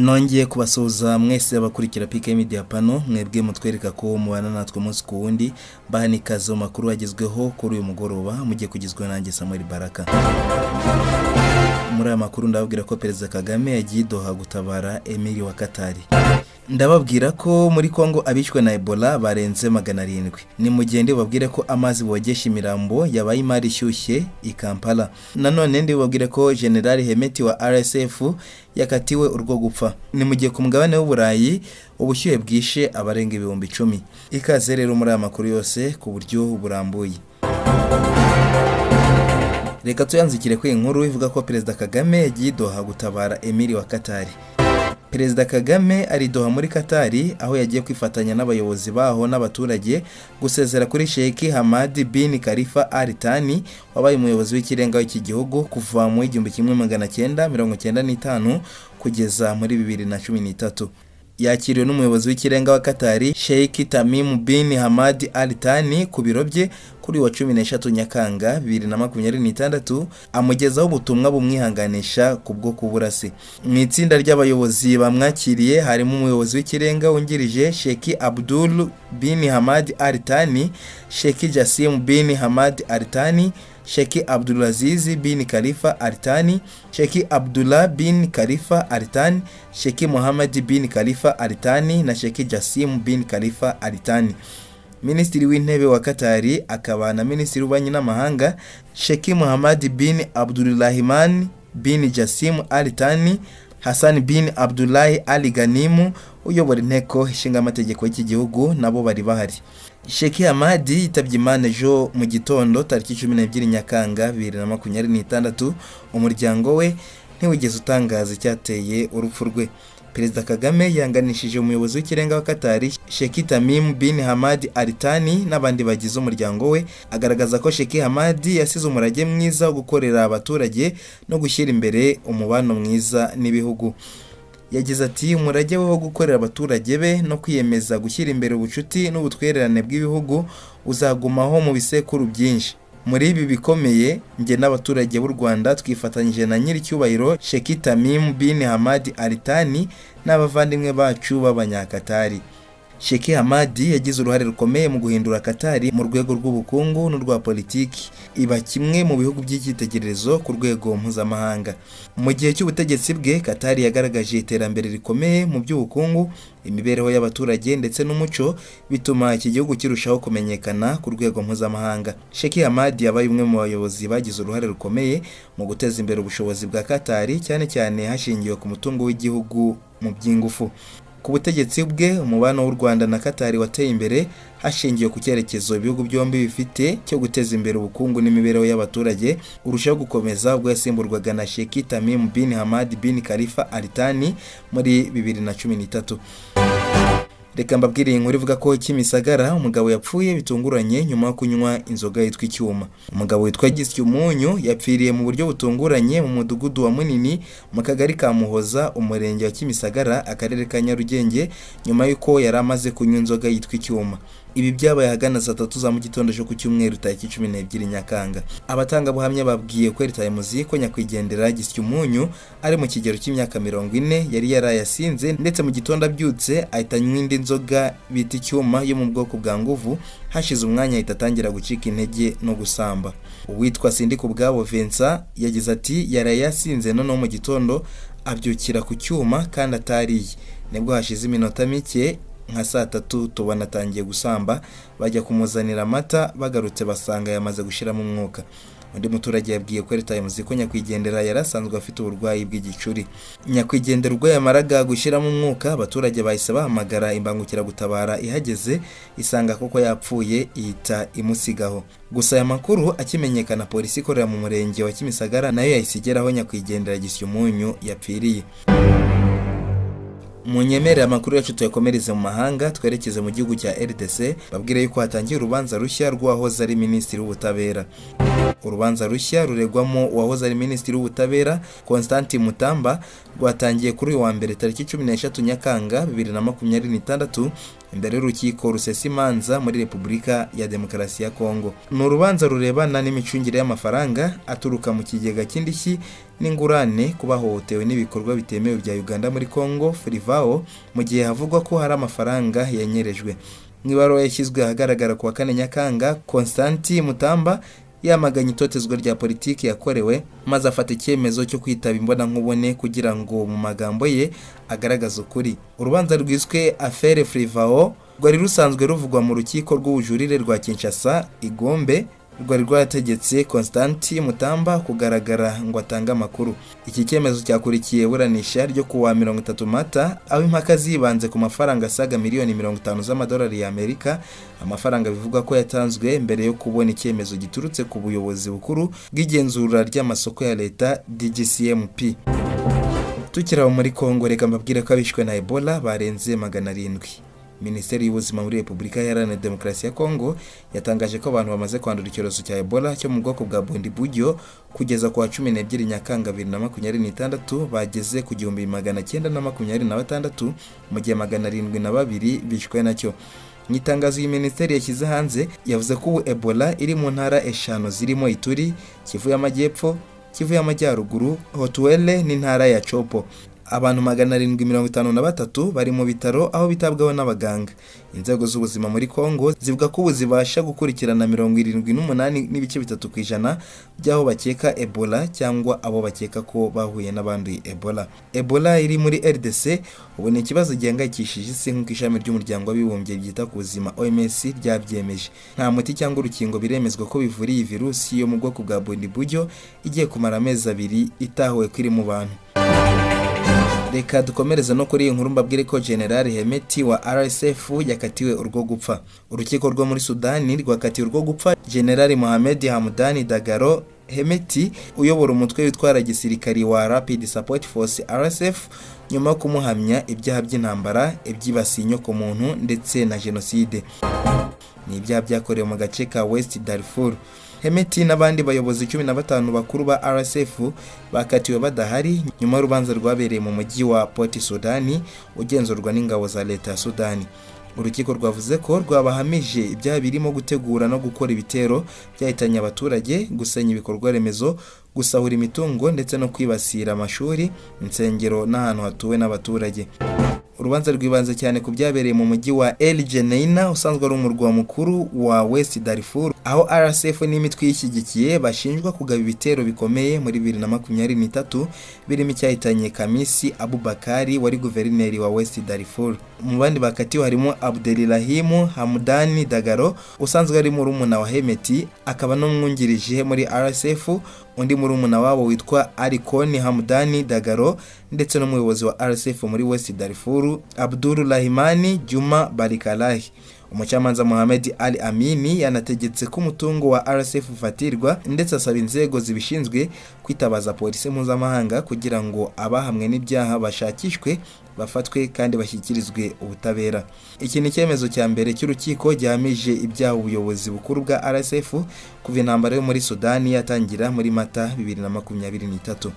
Nongeye kubasuhuza mwese abakurikira PK Media Pano, mwebwe mutwereka ko mubana natwe umunsi ku wundi, bahani kazo makuru agezweho kuri uyu mugoroba, mugiye kugizwe nanjye Samuel Baraka. Muri aya makuru ndababwira ko Perezida Kagame yagiye Doha gutabara Emir wa Katari. Ndababwira ko muri Kongo abishwe na Ebola barenze 700. Ni mugende babwire ko amazi bogesha imirambo yabaye imari ishyushye i Kampala. Nanone ndi babwire ko General Hemeti wa RSF yakatiwe urwo gupfa. Ni mugiye ku mugabane w'Uburayi ubushyuhe bwishe abarenga 10,000. Ikaze rero muri aya makuru yose ku buryo burambuye. Reka tuyanzikire ko inkuru ivuga ko Perezida Kagame yagiye Doha gutabara Emir wa Katari. Perezida Kagame ari Doha muri Katari, aho yagiye kwifatanya n'abayobozi baho n'abaturage gusezera kuri Sheikh Hamad bin Khalifa Al Thani, wabaye umuyobozi w'ikirenga w'iki gihugu kuva mu 1995 kugeza muri 2013. Yakiriwe n'umuyobozi w'ikirenga wa Katari Sheikh Tamim bin Hamad Al Thani ku biro bye kuri wa 13 Nyakanga 2026, amugezaho ubutumwa bumwihanganisha kubwo kuburase. Mu itsinda ry'abayobozi bamwakiriye harimo umuyobozi w'ikirenga wungirije Sheikh Abdul bin Hamad Al Thani, Sheikh Jassim bin Hamad Al Thani, Sheikh Abdulaziz bin Khalifa Al Thani, Sheikh Abdullah bin Khalifa Al Thani, Sheikh Mohammed bin Khalifa Al Thani na Sheikh Jassim bin Khalifa Al Thani. Minisitiri w'intebe wa Katari akaba na Minisitiri w'ububanyi n'amahanga Sheikh Mohammed bin Abdulrahman bin Jassim Al Thani, Hassan bin Abdullah Al Ganimu uyobora inteko ishinga amategeko y'iki gihugu nabo bari bahari. Sheikh Hamad yitabye Imana ejo mu gitondo tariki 12 Nyakanga 2026. Umuryango we ntiwigeze utangaza icyateye urupfu rwe. Perezida Kagame yanganishije umuyobozi w'ikirenga wa Katari Sheikh Tamim bin Hamad Al Thani n'abandi bagize umuryango we, agaragaza ko Sheikh Hamad yasize umurage mwiza wo gukorera abaturage no gushyira imbere umubano mwiza n'ibihugu. Yagize ati umurage wo gukorera abaturage be no kwiyemeza gushyira imbere ubucuti n'ubutwererane bw'ibihugu uzagumaho mu bisekuru byinshi. Muri ibi bikomeye nge n'abaturage b'u Rwanda twifatanyije na nyiricyubahiro Sheikh Tamim bin Hamad Al Thani n'abavandimwe bacu b'abanyakatari. Sheikh Hamad yagize uruhare rukomeye mu guhindura Katari mu rwego rw'ubukungu n'urwa politiki, iba kimwe mu bihugu by'icyitegererezo ku rwego mpuzamahanga. Mu gihe cy'ubutegetsi bwe Katari yagaragaje iterambere rikomeye mu by'ubukungu, imibereho y'abaturage ndetse n'umuco, bituma iki gihugu kirushaho kumenyekana ku rwego mpuzamahanga. Sheikh Hamad yabaye umwe mu bayobozi bagize uruhare rukomeye mu guteza imbere ubushobozi bwa Katari, cyane cyane hashingiwe ku mutungo w'igihugu mu by'ingufu. Ku butegetsi bwe umubano w'u Rwanda na Katari wateye imbere hashingiwe ku cyerekezo ibihugu byombi bifite cyo guteza imbere ubukungu n'imibereho y'abaturage, urushaho gukomeza ubwo yasimburwaga na Sheikh Tamim bin Hamad bin Khalifa Al Thani muri 2013. Reka mbabwire inkuru ivuga ko Kimisagara umugabo yapfuye bitunguranye nyuma yo kunywa inzoga yitwa icyuma. Umugabo witwa Gisyumunyu yapfiriye mu buryo butunguranye mu mudugudu wa Munini mu kagari ka Muhoza, umurenge wa Kimisagara, akarere ka Nyarugenge, nyuma yuko yari amaze kunywa inzoga yitwa icyuma. Ibi byabaye hagana saa 3 za mu gitondo cyo ku cyumweru tariki 12 Nyakanga. Abatanga buhamya babwiye ko Airtime ko nyakwigendera Gisyumunyu ari mu kigero cy'imyaka 40, yari yarayasinze ndetse mu gitondo abyutse ahita anywa indi nzoga bita icyuma yo mu bwoko bwa nguvu, hashize umwanya ahita atangira gucika intege no gusamba. Uwitwa Sindikubwabo Vincent yagize ati yarayasinze none mu gitondo abyukira ku cyuma kandi atariye. Nibwo hashize iminota mike nka saa 3 tubona atangiye gusamba, bajya kumuzanira amata, bagarutse basanga yamaze gushiramo umwuka. Undi muturage yabwiye ko Airtime ko nyakwigendera yarasanzwe afite uburwayi bw'igicuri. Nyakwigendera ubwo yamaraga gushiramo umwuka, abaturage bahise bahamagara imbangukira gutabara, ihageze isanga koko yapfuye ihita imusigaho. Gusa aya makuru akimenyekana, polisi ikorera mu murenge wa Kimisagara nayo yahisigeraho nyakwigendera Gisyumunyu yapfiriye. Munyemere amakuru yacu tuyakomereze mu mahanga, twerekeze mu gihugu cya RDC, babwire yuko hatangiye urubanza rushya rw'uwahoze ari Minisitiri w'Ubutabera. Urubanza rushya ruregwamo uwahoze ari minisitiri w'ubutabera Constantin Mutamba rwatangiye kuri uyu wa mbere tariki 13 Nyakanga 2026 imbere y'urukiko rusesa imanza muri Repubulika ya Demokarasi ya Kongo. Ni urubanza rurebana n'imicungire y'amafaranga aturuka mu kigega cy'indishyi n'ingurane ku bahohotewe n'ibikorwa bitemewe bya Uganda muri Kongo FRIVAO, mu gihe havugwa ko hari amafaranga yanyerejwe. Mu ibaruwa yashyizwe ahagaragara ku wa 4 Nyakanga, Constantin Mutamba yamaganye itotezwa rya politiki yakorewe maze afata icyemezo cyo kwitaba imbonankubone kugira ngo mu magambo ye agaragaze ukuri. Urubanza rwiswe Affaire FRIVAO rwari rusanzwe ruvugwa mu rukiko rw'ubujurire rwa Kinshasa Igombe, rwari rwategetse Constantin Mutamba kugaragara ngo atange amakuru. Iki cyemezo cyakurikiye buranisha ryo kuwa 30 Mata, aho impaka zibanze ku mafaranga asaga miliyoni 50 z'amadolari y'Amerika, amafaranga bivugwa ko yatanzwe mbere yo kubona icyemezo giturutse ku buyobozi bukuru bw'igenzura ry'amasoko ya leta DGCMP. Tukiraho muri Kongo, reka mbabwire ko abishwe na Ebola barenze 700. Minisiteri y'ubuzima muri Repubulika Iharanira Demokarasi ya Kongo yatangaje ko abantu bamaze kwandura icyorezo cya Ebola cyo mu bwoko bwa Bundibugyo kugeza ku wa 12 Nyakanga 2026 bageze ku 1926, mu gihe 702 bishwe nacyo. Mu itangazo iyi minisiteri yashyize hanze yavuze ko Ebola iri mu ntara 5 zirimo Ituri, Kivu y'Amajyepfo, Kivu y'Amajyaruguru, Haut-Uele n'intara ya Chopo. Abantu 753 bari mu bitaro aho bitabwaho n'abaganga. Inzego z'ubuzima muri Kongo zivuga ko zibasha gukurikirana 78.3% by'aho bakeka Ebola cyangwa abo bakeka ko bahuye n'abanduye Ebola. Ebola iri muri RDC ubu ni ikibazo gihangayikishije isi nk'uko ishami ry'umuryango w'abibumbye ryita ku buzima OMS ryabyemeje. Nta muti cyangwa urukingo biremezwa ko bivura iyi virusi yo mu bwoko bwa Bundibugyo igiye kumara amezi 2 itahuwe kuri mu bantu. Reka dukomereza no kuri iyi nkuru mbabwire ko General Hemeti wa RSF yakatiwe urwo gupfa. Urukiko rwo muri Sudani rwakatiwe urwo gupfa General Mohamed Hamdani Dagalo Hemeti uyobora umutwe witwara gisirikari wa Rapid Support Force RSF nyuma yo kumuhamya ibyaha by'intambara, ibyibasiye inyoko muntu ndetse na genocide. Ni ibyaha byakorewe mu gace ka West Darfur. Hemeti n'abandi bayobozi 15 bakuru ba RSF bakatiwe badahari nyuma y'urubanza rwabereye mu mujyi wa Port Sudan ugenzurwa n'ingabo za leta ya Sudani. Urukiko rwavuze ko rwabahamije ibyaha birimo gutegura no gukora ibitero byahitanye abaturage, gusenya ibikorwa remezo, gusahura imitungo ndetse no kwibasira amashuri, insengero n'ahantu hatuwe n'abaturage. Urubanza rwibanze cyane ku byabereye mu mujyi wa El Geneina usanzwe ari umurwa mukuru wa West Darfur, aho RSF n'imitwe y'ishyigikiye bashinjwa kugaba ibitero bikomeye muri 2023 birimo icyahitanye Kamisi Abubakari wari guverineri wa West Darfur. Mu bandi bakatiwe harimo Abdelrahim Hamdani Dagalo usanzwe ari murumuna wa Hemeti akaba n'umwungirije muri RSF, undi murumuna wabo witwa Alikoni Hamdani Dagalo ndetse n'umuyobozi wa RSF muri West Darfur Abdul Rahimani Juma Barikalahi. Umucamanza Mohamed Ali Amini yanategetse ko umutungo wa RSF ufatirwa ndetse asaba inzego zibishinzwe kwitabaza polisi mpuzamahanga kugira ngo abahamwe n'ibyaha bashakishwe, bafatwe kandi bashyikirizwe ubutabera. Iki ni icyemezo cya mbere cy'urukiko gihamije ibyaha ubuyobozi bukuru bwa RSF kuva intambara yo muri Sudani yatangira muri Mata 2023.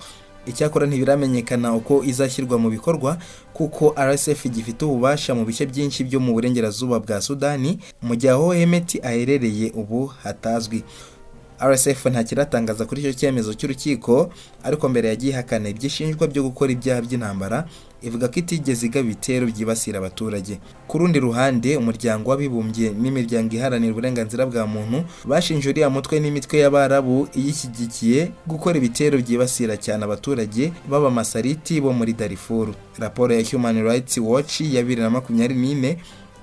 Icyakora ntibiramenyekana uko izashyirwa mu bikorwa kuko RSF gifite ububasha mu bice byinshi byo mu burengerazuba bwa Sudani, mu gihe aho Hemeti aherereye ubu hatazwi. RSF nta kiratangaza kuri icyo cyemezo cy'urukiko, ariko mbere yagiye ihakana ibyishinjwa byo gukora ibyaha by'intambara, ivuga ko itigeze igaba ibitero byibasira abaturage. Ku rundi ruhande, umuryango w'abibumbye n'imiryango iharanira uburenganzira bwa muntu bashinje uriya mutwe n'imitwe y'Abarabu iyishyigikiye gukora ibitero byibasira cyane abaturage b'Abamasariti bo muri Darfur. Raporo ya Human Rights Watch ya 2024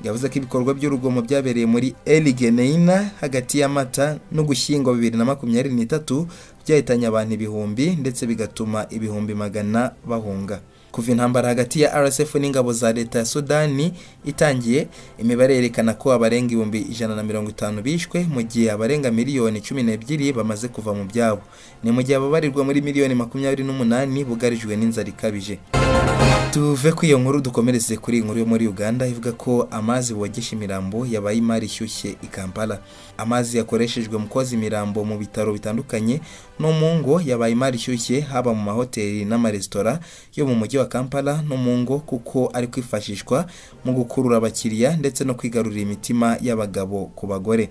yavuze ko ibikorwa by'urugomo byabereye muri El Geneina hagati ya Mata no Gushyingo 2023 byahitanye abantu ibihumbi ndetse bigatuma ibihumbi magana bahunga. Kuva intambara hagati ya RSF n'ingabo za leta ya Sudani itangiye, imibare yerekana ko abarenga 150 bishwe mu gihe abarenga miliyoni 12 bamaze kuva mu byabo. Ni mu gihe ababarirwa muri miliyoni 28 bugarijwe n'inzara ikabije. tuve ku iyo nkuru dukomereze kuri inkuru yo muri Uganda ivuga ko amazi bogesha imirambo yabaye imari ishyushye i Kampala. Amazi yakoreshejwe mu koza imirambo mu bitaro bitandukanye no mu ngo yabaye imari ishyushye haba mu mahoteli n'amaresitora yo mu mujyi wa Kampala no mu ngo, kuko ari kwifashishwa mu gukurura abakiriya ndetse no kwigarurira imitima y'abagabo ku bagore.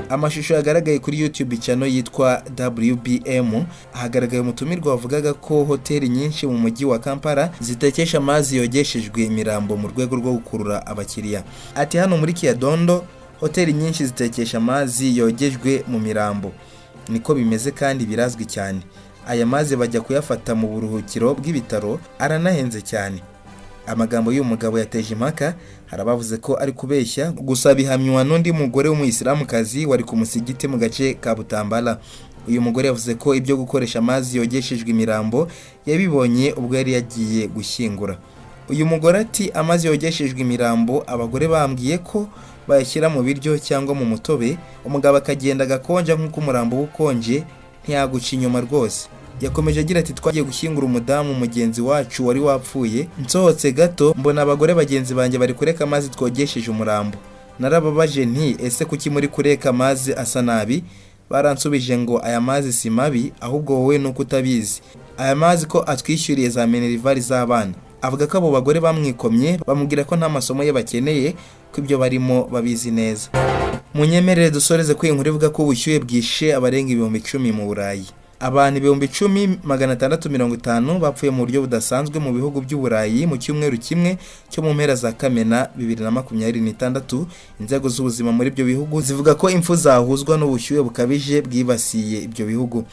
Amashusho yagaragaye kuri YouTube channel yitwa WBM hagaragaye umutumirwa wavugaga ko hoteli nyinshi mu mujyi wa Kampala zitekesha amazi yogeshejwe imirambo mu rwego rwo gukurura abakiriya. Ati hano muri Kiadondo hoteli nyinshi zitekesha amazi yogejwe mu mirambo. Niko bimeze kandi birazwi cyane. Aya mazi bajya kuyafata mu buruhukiro bw'ibitaro, aranahenze cyane. Amagambo y'uyu mugabo yateje impaka, harabavuze ko ari kubeshya, gusa bihamywa n'undi mugore w'umuyisilamukazi wari ku musigiti mu gace ka Butambala. Uyu mugore yavuze ko ibyo gukoresha amazi yogeshejwe imirambo yabibonye ubwo yari yagiye gushyingura. Uyu mugore ati amazi yogeshejwe imirambo abagore bambwiye ko bayashyira mu biryo cyangwa mu mutobe, umugabo akagenda agakonja nk'uko umurambo ukonje ntiyaguca inyuma rwose. Yakomeje agira ati twagiye gushyingura umudamu mugenzi wacu wari wapfuye, nsohotse gato mbona abagore bagenzi banjye bari kureka amazi twogesheje umurambo. Narababaje nti ese kuki muri kureka amazi asa nabi? Baransubije ngo aya mazi si mabi ahubwo wowe nuko utabizi. Aya mazi ko atwishyuriye za minervari z'abana. Avuga ko abo bagore bamwikomye bamubwira ko nta masomo ye bakeneye, ko ibyo barimo babizi neza. Munyemerere dusoreze ko inkuru ivuga ko ubushyuhe bwishe abarenga 10,000 mu Burayi. Abantu 10,650 bapfuye mu buryo budasanzwe mu bihugu by'Uburayi mu cyumweru kimwe cyo mu mpera za Kamena 2026. Inzego z'ubuzima muri ibyo bihugu zivuga ko impfu zahuzwa n'ubushyuhe bukabije bwibasiye ibyo bihugu.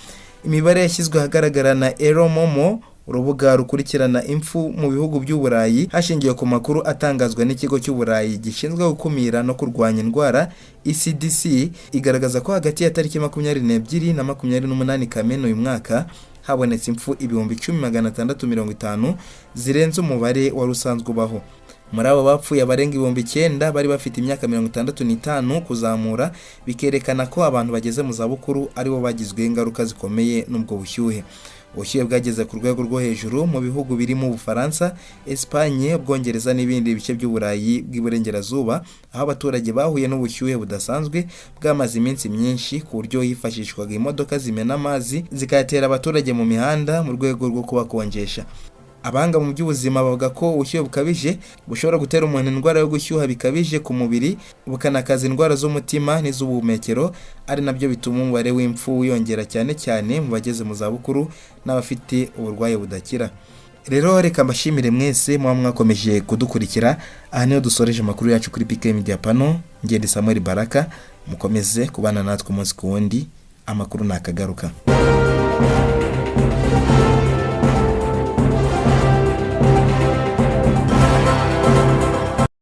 Imibare yashyizwe ahagaragara na Eromomo, urubuga rukurikirana impfu mu bihugu by'Uburayi hashingiwe ku makuru atangazwa n'ikigo cy'Uburayi gishinzwe gukumira no kurwanya indwara ECDC, igaragaza ko hagati ya tariki 22 na 28 Kamena uyu mwaka habonetse impfu 10,650 zirenze umubare wari usanzwe ubaho. Muri abo bapfuye abarenga 9,000 bari bafite imyaka 65 kuzamura, bikerekana ko abantu bageze mu zabukuru aribo bagizwe ingaruka zikomeye n'ubwo bushyuhe. Ubushyuhe bwageze ku rwego rwo hejuru mu bihugu birimo Ubufaransa, Espagne, Ubwongereza n'ibindi bice by'Uburayi bw'iburengerazuba, aho abaturage bahuye n'ubushyuhe budasanzwe bwamaze iminsi myinshi, ku buryo hifashishwaga imodoka zimena amazi zikayatera abaturage mu mihanda mu rwego rwo kubakonjesha. Abanga mu by'ubuzima bavuga ko ubushyuhe bukabije bushobora gutera umuntu indwara yo gushyuha bikabije ku mubiri, bukanakaza indwara z'umutima n'iz'ubuhumekero, ari nabyo bituma umubare w'impfu wiyongera cyane cyane mu bageze mu zabukuru n'abafite uburwayi budakira. Rero reka mbashimire mwese muba mwakomeje kudukurikira. Aha niho dusoreje amakuru yacu kuri PK Media Panel. Ngende Samuel Baraka, mukomeze kubana natwe umunsi ku wundi, amakuru nakagaruka.